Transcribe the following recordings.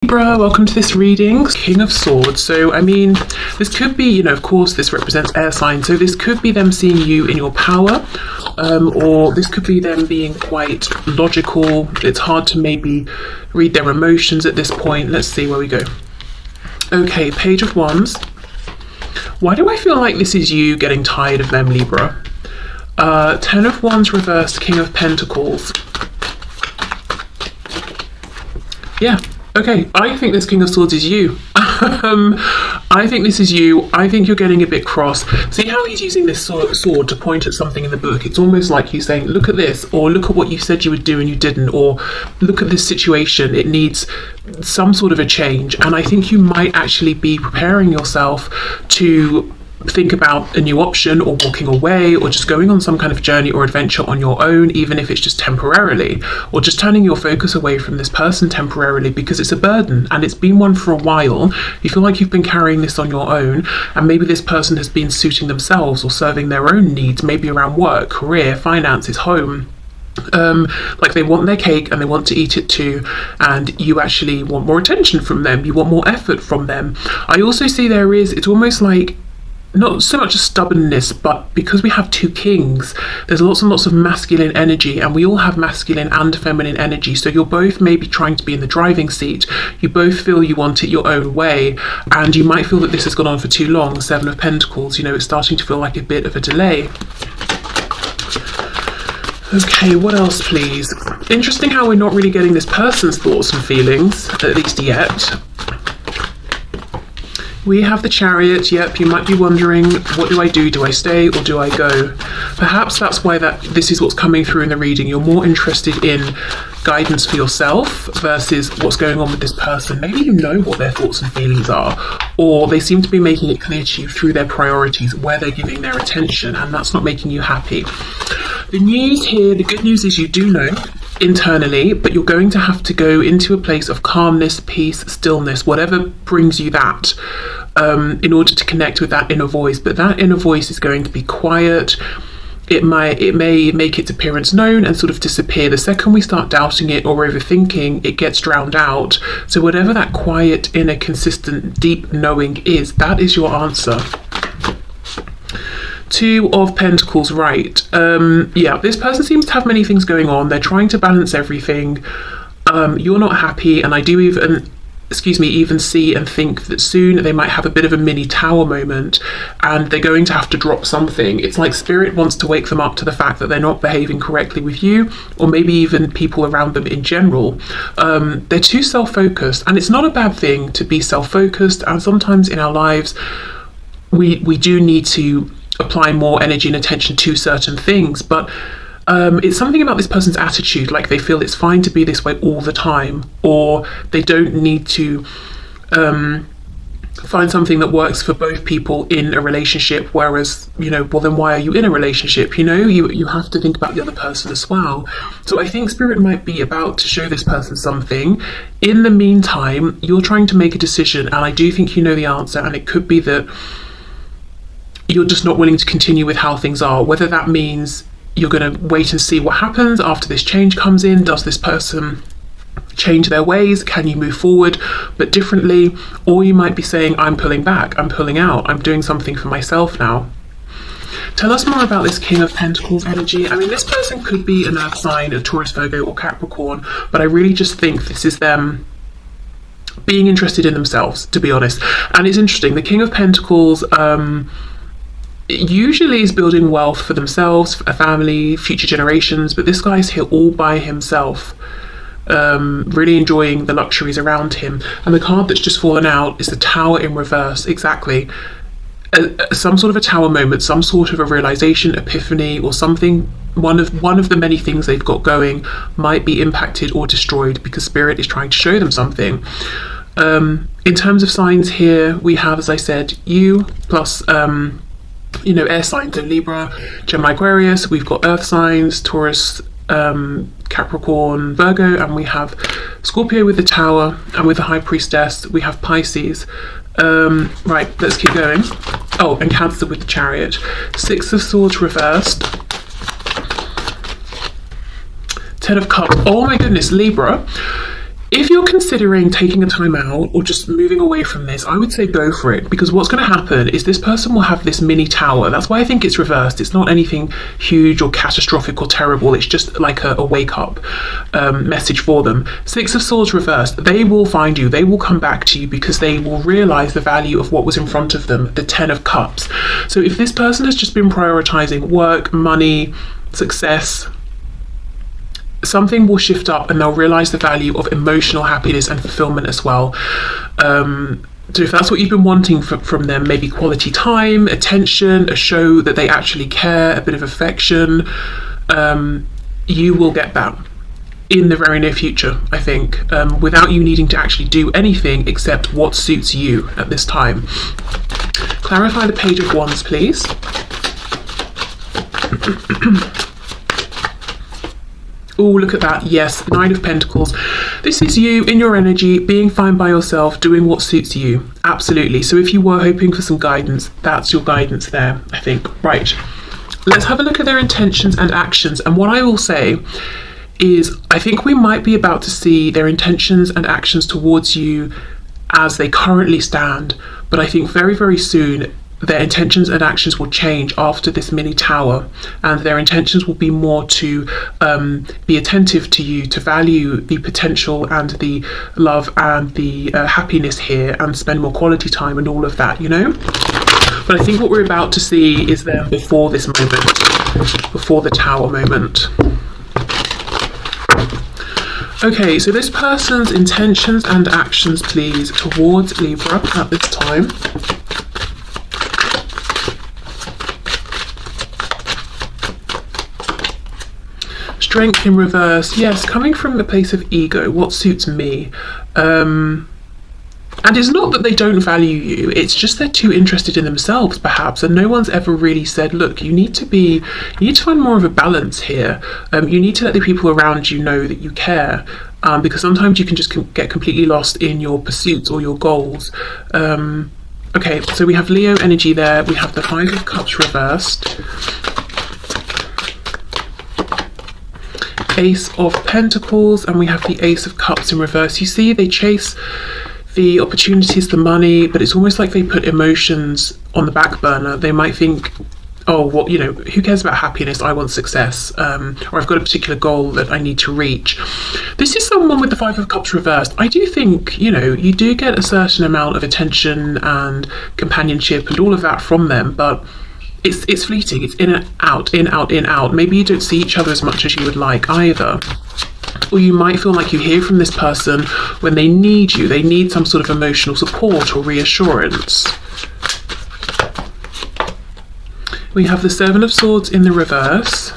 Libra, welcome to this reading. King of Swords. So, I mean, this could be, of course, this represents air signs. So this could be them seeing you in your power, or this could be them being quite logical. It's hard to maybe read their emotions at this point. Let's see where we go. Okay, Page of Wands. Why do I feel like this is you getting tired of them, Libra? Ten of Wands reversed, King of Pentacles. Yeah. Okay, I think this King of Swords is you. I think this is you. I think you're getting a bit cross. See how he's using this sword to point at something in the book? It's almost like he's saying, look at this, or look at what you said you would do and you didn't, or look at this situation. It needs some sort of a change. And I think you might actually be preparing yourself to think about a new option, or walking away, or just going on some kind of journey or adventure on your own, even if it's just temporarily, or just turning your focus away from this person temporarily because it's a burden and it's been one for a while. You feel like you've been carrying this on your own, and maybe this person has been suiting themselves or serving their own needs, maybe around work, career, finances, home. Like they want their cake and they want to eat it too, and you actually want more attention from them, you want more effort from them. I also see it's almost like not so much a stubbornness, but because we have two kings, there's lots and lots of masculine energy, and we all have masculine and feminine energy. So you're both maybe trying to be in the driving seat. You both feel you want it your own way, and you might feel that this has gone on for too long. Seven of Pentacles, it's starting to feel like a bit of a delay. Okay, what else, please? Interesting how we're not really getting this person's thoughts and feelings, at least yet. We have the Chariot. Yep, you might be wondering, what do I do? Do I stay or do I go? Perhaps that's why this is what's coming through in the reading. You're more interested in guidance for yourself versus what's going on with this person. Maybe you know what their thoughts and feelings are, or they seem to be making it clear to you through their priorities where they're giving their attention, and that's not making you happy. The news here, the good news is you do know internally, but you're going to have to go into a place of calmness, peace, stillness, whatever brings you that, in order to connect with that inner voice. But that inner voice is going to be quiet. It may make its appearance known and sort of disappear. The second we start doubting it or overthinking, it gets drowned out. So whatever that quiet, inner, consistent, deep knowing is, that is your answer. Two of Pentacles, right. Yeah, this person seems to have many things going on. They're trying to balance everything. You're not happy, and I do even see and think that soon they might have a bit of a mini Tower moment, and they're going to have to drop something. It's like Spirit wants to wake them up to the fact that they're not behaving correctly with you, or maybe even people around them in general. They're too self-focused, and it's not a bad thing to be self-focused, and sometimes in our lives we do need to apply more energy and attention to certain things, but it's something about this person's attitude, like they feel it's fine to be this way all the time, or they don't need to find something that works for both people in a relationship, whereas, well, then why are you in a relationship? You have to think about the other person as well. So I think Spirit might be about to show this person something. In the meantime, you're trying to make a decision, and I do think you know the answer, and it could be that you're just not willing to continue with how things are, whether that means you're going to wait and see what happens after this change comes in. Does this person change their ways? Can you move forward but differently? Or you might be saying, I'm pulling back, I'm pulling out, I'm doing something for myself now. Tell us more about this King of Pentacles energy. I mean, this person could be an earth sign, a Taurus, Virgo, or Capricorn, but I really just think this is them being interested in themselves, to be honest. And it's interesting, the King of Pentacles usually is building wealth for themselves, a family, future generations, but this guy's here all by himself, really enjoying the luxuries around him. And the card that's just fallen out is the Tower in reverse. Exactly. Some sort of a Tower moment, some sort of a realization, epiphany, or something. One of the many things they've got going might be impacted or destroyed because Spirit is trying to show them something. In terms of signs here, we have, as I said, you plus air signs, so Libra, Gemini, Aquarius. We've got earth signs, Taurus, Capricorn, Virgo, and we have Scorpio with the Tower, and with the High Priestess we have Pisces. Right, let's keep going. Oh, and Cancer with the Chariot. Six of Swords reversed. Ten of Cups. Oh my goodness, Libra. If you're considering taking a time out or just moving away from this, I would say go for it, because what's going to happen is this person will have this mini tower. That's why I think it's reversed. It's not anything huge or catastrophic or terrible. It's just like a wake up message for them. Six of Swords reversed. They will find you. They will come back to you because they will realize the value of what was in front of them, the 10 of Cups. So if this person has just been prioritizing work, money, success, something will shift up and they'll realize the value of emotional happiness and fulfillment as well. So if that's what you've been wanting from them, maybe quality time, attention, a show that they actually care, a bit of affection, you will get that in the very near future, I think, without you needing to actually do anything except what suits you at this time. Clarify the Page of Wands, please. Oh, look at that. Yes, Nine of Pentacles. This is you in your energy, being fine by yourself, doing what suits you. Absolutely. So if you were hoping for some guidance, that's your guidance there, I think. Right. Let's have a look at their intentions and actions. And what I will say is I think we might be about to see their intentions and actions towards you as they currently stand. But I think very, very soon their intentions and actions will change after this mini tower, and their intentions will be more to be attentive to you, to value the potential and the love and the happiness here, and spend more quality time and all of that, you know. But I think what we're about to see is them before this moment, before the tower moment. Okay, so this person's intentions and actions, please, towards Libra at this time. Strength in reverse. Yes, coming from the place of ego, what suits me. And it's not that they don't value you, it's just they're too interested in themselves perhaps, and no one's ever really said, look, you need to find more of a balance here. You need to let the people around you know that you care, because sometimes you can just get completely lost in your pursuits or your goals. Okay, so we have Leo energy there, we have the Five of Cups reversed, Ace of Pentacles, and we have the Ace of Cups in reverse. You see, they chase the opportunities, the money, but it's almost like they put emotions on the back burner. They might think, oh, well, you know, who cares about happiness? I want success, or I've got a particular goal that I need to reach. This is someone with the Five of Cups reversed. I do think, you know, you do get a certain amount of attention and companionship and all of that from them, but it's fleeting. It's in and out, in, out, in, out. Maybe you don't see each other as much as you would like either. Or you might feel like you hear from this person when they need you. They need some sort of emotional support or reassurance. We have the Seven of Swords in the reverse.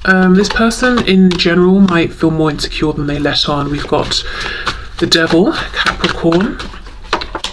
This person in general might feel more insecure than they let on. We've got the Devil, Capricorn.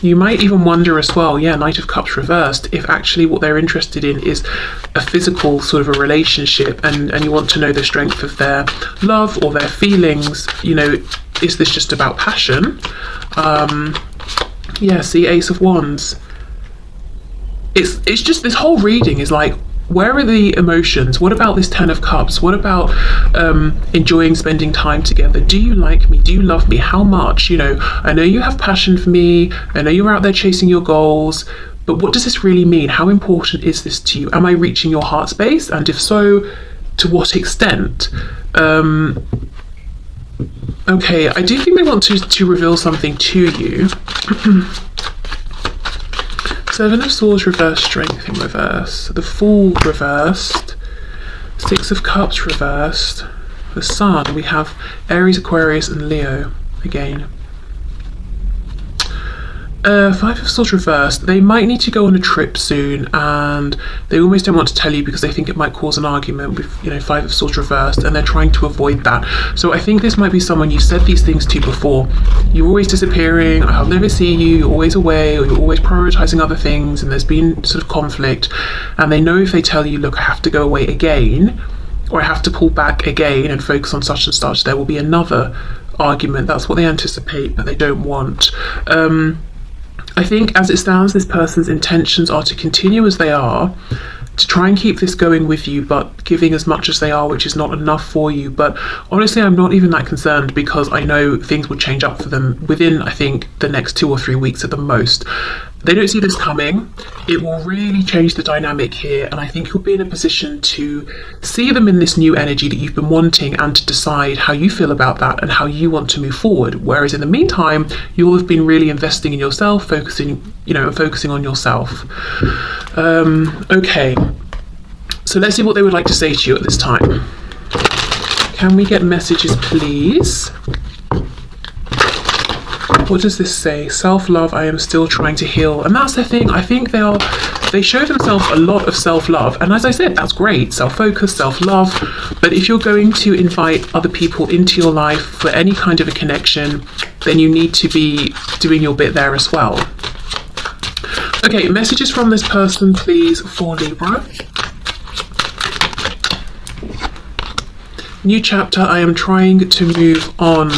You might even wonder as well, yeah, Knight of Cups reversed, if actually what they're interested in is a physical sort of a relationship, and you want to know the strength of their love or their feelings. You know, is this just about passion? Yeah, see, Ace of Wands. It's just, this whole reading is like, where are the emotions? What about this Ten of Cups? What about enjoying spending time together? Do you like me? Do you love me? How much? You know, I know you have passion for me. I know you're out there chasing your goals, but what does this really mean? How important is this to you? Am I reaching your heart space? And if so, to what extent? Okay, I do think they want to reveal something to you. Seven of Swords reversed, Strength in reverse, the Fool reversed, Six of Cups reversed, the Sun. We have Aries, Aquarius and Leo again. Five of Swords reversed. They might need to go on a trip soon, and they almost don't want to tell you because they think it might cause an argument with, you know, Five of Swords reversed, and they're trying to avoid that. So I think this might be someone you've said these things to before. You're always disappearing, I'll never see you, you're always away, or you're always prioritizing other things, and there's been sort of conflict, and they know if they tell you, look, I have to go away again, or I have to pull back again and focus on such and such, there will be another argument. That's what they anticipate, but they don't want. I think as it stands, this person's intentions are to continue as they are, to try and keep this going with you, but giving as much as they are, which is not enough for you. But honestly, I'm not even that concerned, because I know things will change up for them within, I think, the next 2 or 3 weeks at the most. They don't see this coming. It will really change the dynamic here, and I think you'll be in a position to see them in this new energy that you've been wanting, and to decide how you feel about that and how you want to move forward. Whereas in the meantime, you'll have been really investing in yourself, focusing on yourself. Okay, so let's see what they would like to say to you at this time. Can we get messages, please? What does this say? Self-love, I am still trying to heal. And that's the thing, I think they show themselves a lot of self-love. And as I said, that's great, self-focus, self-love. But if you're going to invite other people into your life for any kind of a connection, then you need to be doing your bit there as well. Okay, messages from this person, please, for Libra. New chapter, I am trying to move on.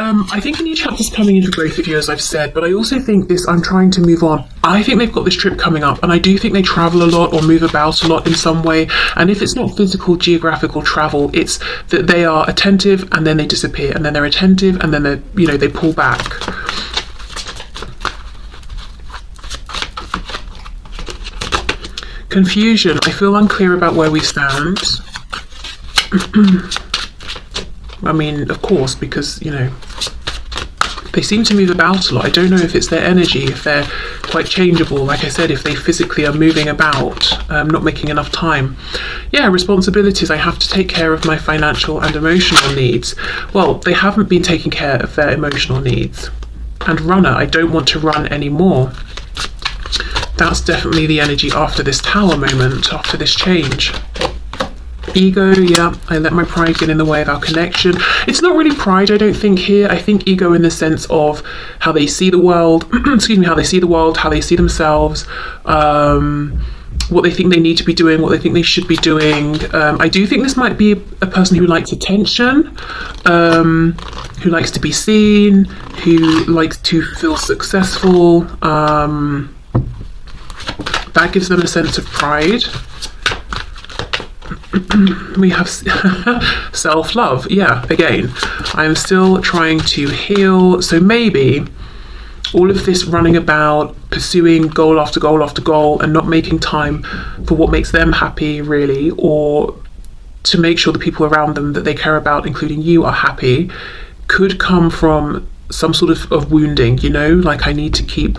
I think a new chapter's coming in for both of you, as I've said, but I also think this, I'm trying to move on. I think they've got this trip coming up, and I do think they travel a lot or move about a lot in some way. And if it's not physical, geographical travel, it's that they are attentive and then they disappear, and then they're attentive and then they pull back. Confusion. I feel unclear about where we stand. I mean, of course, because, they seem to move about a lot. I don't know if it's their energy, if they're quite changeable. Like I said, if they physically are moving about, not making enough time. Yeah, responsibilities. I have to take care of my financial and emotional needs. Well, they haven't been taking care of their emotional needs. And runner. I don't want to run anymore. That's definitely the energy after this Tower moment, after this change. Ego, yeah, I let my pride get in the way of our connection. It's not really pride, I don't think, here. I think ego in the sense of how they see the world, how they see the world, how they see themselves, what they think they need to be doing, what they think they should be doing. I do think this might be a person who likes attention, who likes to be seen, who likes to feel successful. That gives them a sense of pride. We have self-love. Yeah, again, I'm still trying to heal. So maybe all of this running about, pursuing goal after goal after goal, and not making time for what makes them happy, really, or to make sure the people around them that they care about, including you, are happy, could come from some sort of wounding, like I need to keep...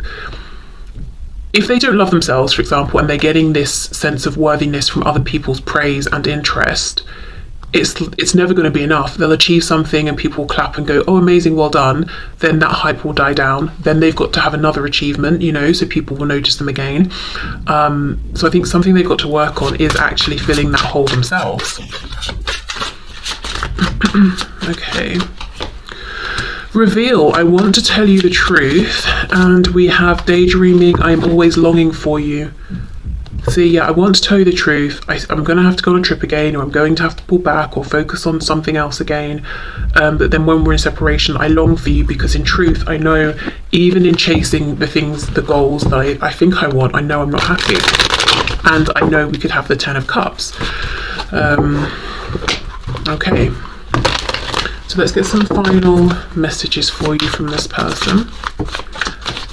If they don't love themselves, for example, and they're getting this sense of worthiness from other people's praise and interest, it's never going to be enough. They'll achieve something and people will clap and go, oh, amazing, well done. Then that hype will die down. Then they've got to have another achievement, so people will notice them again. So I think something they've got to work on is actually filling that hole themselves. Okay. Reveal, I want to tell you the truth. And we have daydreaming, I am always longing for you. See, yeah, I want to tell you the truth. I'm going to have to go on a trip again, or I'm going to have to pull back or focus on something else again. But then when we're in separation, I long for you, because in truth, I know even in chasing the goals that I think I want, I know I'm not happy. And I know we could have the 10 of Cups. Okay. So let's get some final messages for you from this person.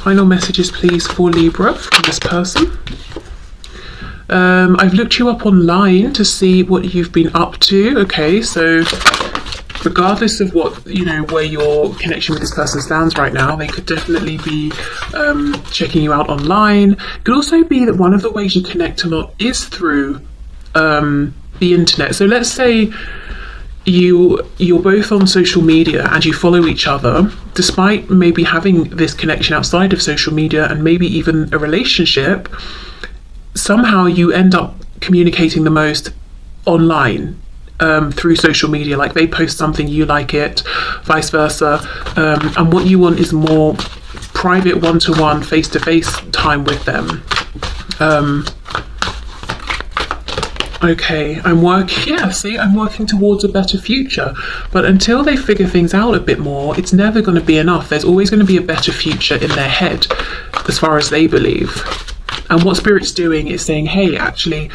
Final messages, please, for Libra from this person. I've looked you up online to see what you've been up to. Okay, so regardless of what, where your connection with this person stands right now, they could definitely be checking you out online. It could also be that one of the ways you connect a lot is through the internet. So let's say you're both on social media and you follow each other, despite maybe having this connection outside of social media and maybe even a relationship. Somehow you end up communicating the most online, through social media. Like they post something, you like it, vice versa, and what you want is more private, one-to-one, face-to-face time with them. Okay, I'm working towards a better future. But until they figure things out a bit more, it's never going to be enough. There's always going to be a better future in their head, as far as they believe. And what Spirit's doing is saying, hey, actually,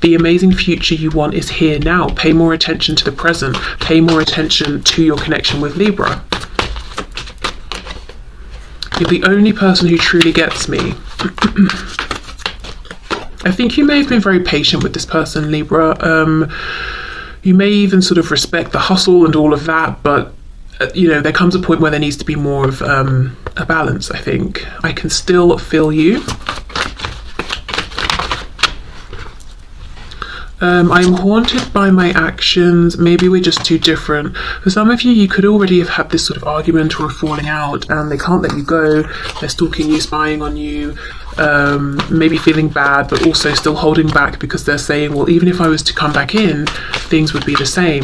the amazing future you want is here now. Pay more attention to the present. Pay more attention to your connection with Libra. You're the only person who truly gets me. I think you may have been very patient with this person, Libra. You may even sort of respect the hustle and all of that, but you know, there comes a point where there needs to be more of a balance, I think. I can still feel you. I'm haunted by my actions. Maybe we're just too different. For some of you, you could already have had this sort of argument or a falling out, and they can't let you go. They're stalking you, spying on you, maybe feeling bad, but also still holding back because they're saying, well, even if I was to come back in, things would be the same.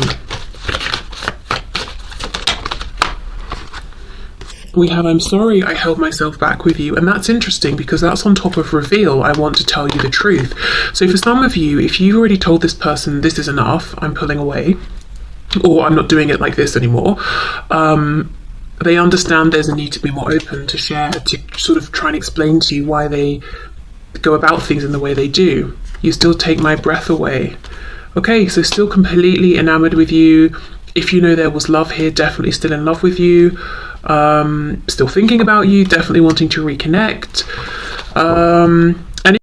We have, I'm sorry I held myself back with you. And that's interesting because that's on top of reveal. I want to tell you the truth. So for some of you, if you've already told this person, this is enough, I'm pulling away, or I'm not doing it like this anymore, they understand there's a need to be more open, to share, to sort of try and explain to you why they go about things in the way they do. You still take my breath away. Okay, so still completely enamored with you. If you know there was love here, definitely still in love with you. Still thinking about you, definitely wanting to reconnect.